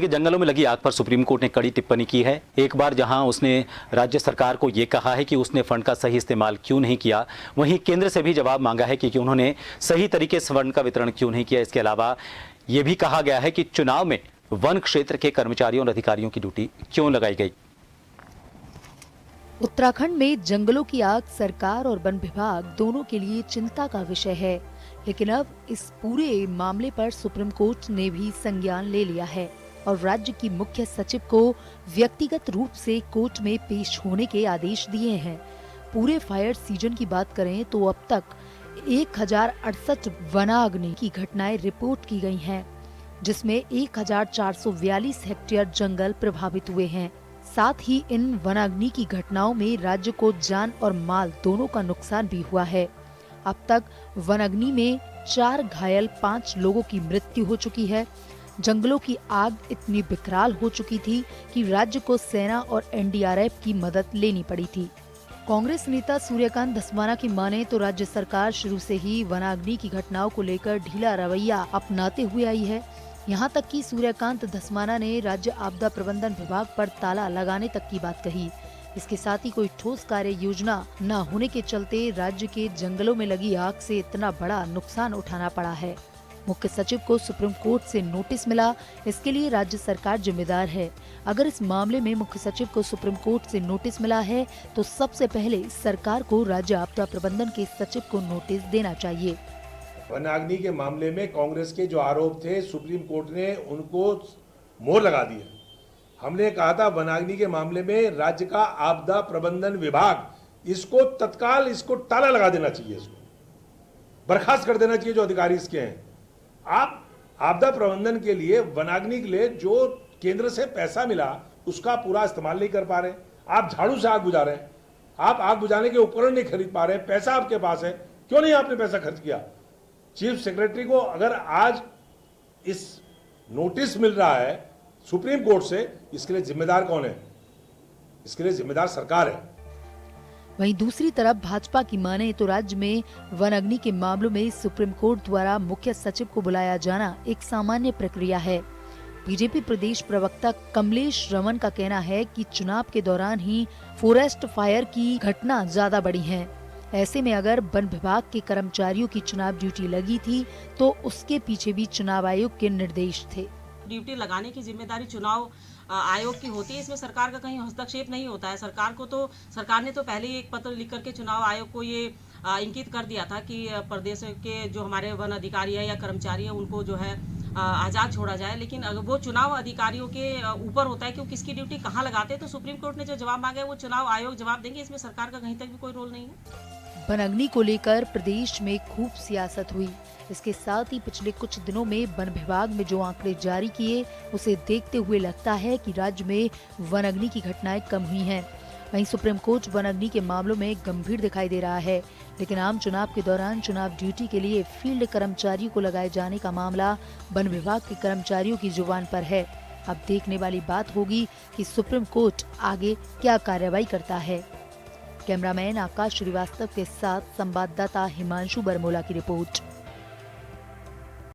के जंगलों में लगी आग पर सुप्रीम कोर्ट ने कड़ी टिप्पणी की है। एक बार जहां उसने राज्य सरकार को ये कहा है कि उसने फंड का सही इस्तेमाल क्यों नहीं किया, वहीं केंद्र से भी जवाब मांगा है कि उन्होंने सही तरीके से फंड का वितरण क्यों नहीं किया। इसके अलावा ये भी कहा गया है कि चुनाव में वन क्षेत्र के कर्मचारियों और अधिकारियों की ड्यूटी क्यों लगाई गई। उत्तराखंड में जंगलों की आग सरकार और वन विभाग दोनों के लिए चिंता का विषय है, लेकिन अब इस पूरे मामले पर सुप्रीम कोर्ट ने भी संज्ञान ले लिया है और राज्य की मुख्य सचिव को व्यक्तिगत रूप से कोर्ट में पेश होने के आदेश दिए हैं। पूरे फायर सीजन की बात करें तो अब तक 1068 वनाग्नि की घटनाएं रिपोर्ट की गई हैं, जिसमें 1442 हेक्टेयर जंगल प्रभावित हुए हैं। साथ ही इन वनाग्नि की घटनाओं में राज्य को जान और माल दोनों का नुकसान भी हुआ है। अब तक वनाग्नि में 4 घायल 5 लोगों की मृत्यु हो चुकी है। जंगलों की आग इतनी विकराल हो चुकी थी कि राज्य को सेना और एनडीआरएफ की मदद लेनी पड़ी थी। कांग्रेस नेता सूर्यकांत धस्माना की माने तो राज्य सरकार शुरू से ही वनाग्नि की घटनाओं को लेकर ढीला रवैया अपनाते हुए आई है। यहाँ तक कि सूर्यकांत धस्माना ने राज्य आपदा प्रबंधन विभाग पर ताला लगाने तक की बात कही। इसके साथ ही कोई ठोस कार्य योजना न होने के चलते राज्य के जंगलों में लगी आग से इतना बड़ा नुकसान उठाना पड़ा है। मुख्य सचिव को सुप्रीम कोर्ट से नोटिस मिला, इसके लिए राज्य सरकार जिम्मेदार है। अगर इस मामले में मुख्य सचिव को सुप्रीम कोर्ट से नोटिस मिला है तो सबसे पहले सरकार को राज्य आपदा प्रबंधन के सचिव को नोटिस देना चाहिए। वनाग्नि के मामले में कांग्रेस के जो आरोप थे, सुप्रीम कोर्ट ने उनको मोहर लगा दिया। हमने कहा था वनाग्नि के मामले में राज्य का आपदा प्रबंधन विभाग इसको तत्काल ताला लगा देना चाहिए, इसको बर्खास्त कर देना चाहिए जो अधिकारी इसके हैं। आप आपदा प्रबंधन के लिए, वनाग्नि के लिए जो केंद्र से पैसा मिला उसका पूरा इस्तेमाल नहीं कर पा रहे। आप झाड़ू से आग बुझा रहे हैं, आप आग बुझाने के उपकरण नहीं खरीद पा रहे, पैसा आपके पास है, क्यों नहीं आपने पैसा खर्च किया? चीफ सेक्रेटरी को अगर आज इस नोटिस मिल रहा है सुप्रीम कोर्ट से, इसके लिए जिम्मेदार कौन है? इसके लिए जिम्मेदार सरकार है। वहीं दूसरी तरफ भाजपा की माने तो राज्य में वनाग्नि के मामलों में सुप्रीम कोर्ट द्वारा मुख्य सचिव को बुलाया जाना एक सामान्य प्रक्रिया है। बीजेपी प्रदेश प्रवक्ता कमलेश रमन का कहना है कि चुनाव के दौरान ही फॉरेस्ट फायर की घटना ज्यादा बढ़ी है। ऐसे में अगर वन विभाग के कर्मचारियों की चुनाव ड्यूटी लगी थी तो उसके पीछे भी चुनाव आयोग के निर्देश थे। ड्यूटी लगाने की जिम्मेदारी चुनाव आयोग की होती है, इसमें सरकार का कहीं हस्तक्षेप नहीं होता है। सरकार ने तो पहले ही एक पत्र लिख करके चुनाव आयोग को ये इंगित कर दिया था कि प्रदेश के जो हमारे वन अधिकारी है या कर्मचारी है उनको जो है आजाद छोड़ा जाए, लेकिन अगर वो चुनाव अधिकारियों के ऊपर होता है कि वो किसकी ड्यूटी कहाँ लगाते हैं। तो सुप्रीम कोर्ट ने जो जवाब मांगा है वो चुनाव आयोग जवाब देंगे, इसमें सरकार का कहीं तक भी कोई रोल नहीं है। वनाग्नि को लेकर प्रदेश में खूब सियासत हुई। इसके साथ ही पिछले कुछ दिनों में वन विभाग में जो आंकड़े जारी किए उसे देखते हुए लगता है कि राज्य में वनाग्नि की घटनाएं कम हुई हैं। वहीं सुप्रीम कोर्ट वनाग्नि के मामलों में गंभीर दिखाई दे रहा है, लेकिन आम चुनाव के दौरान चुनाव ड्यूटी के लिए फील्ड कर्मचारियों को लगाए जाने का मामला वन विभाग के कर्मचारियों की जुबान पर है। अब देखने वाली बात होगी कि सुप्रीम कोर्ट आगे क्या कार्रवाई करता है। कैमरामैन आकाश श्रीवास्तव के साथ संवाददाता हिमांशु बरमोला की रिपोर्ट।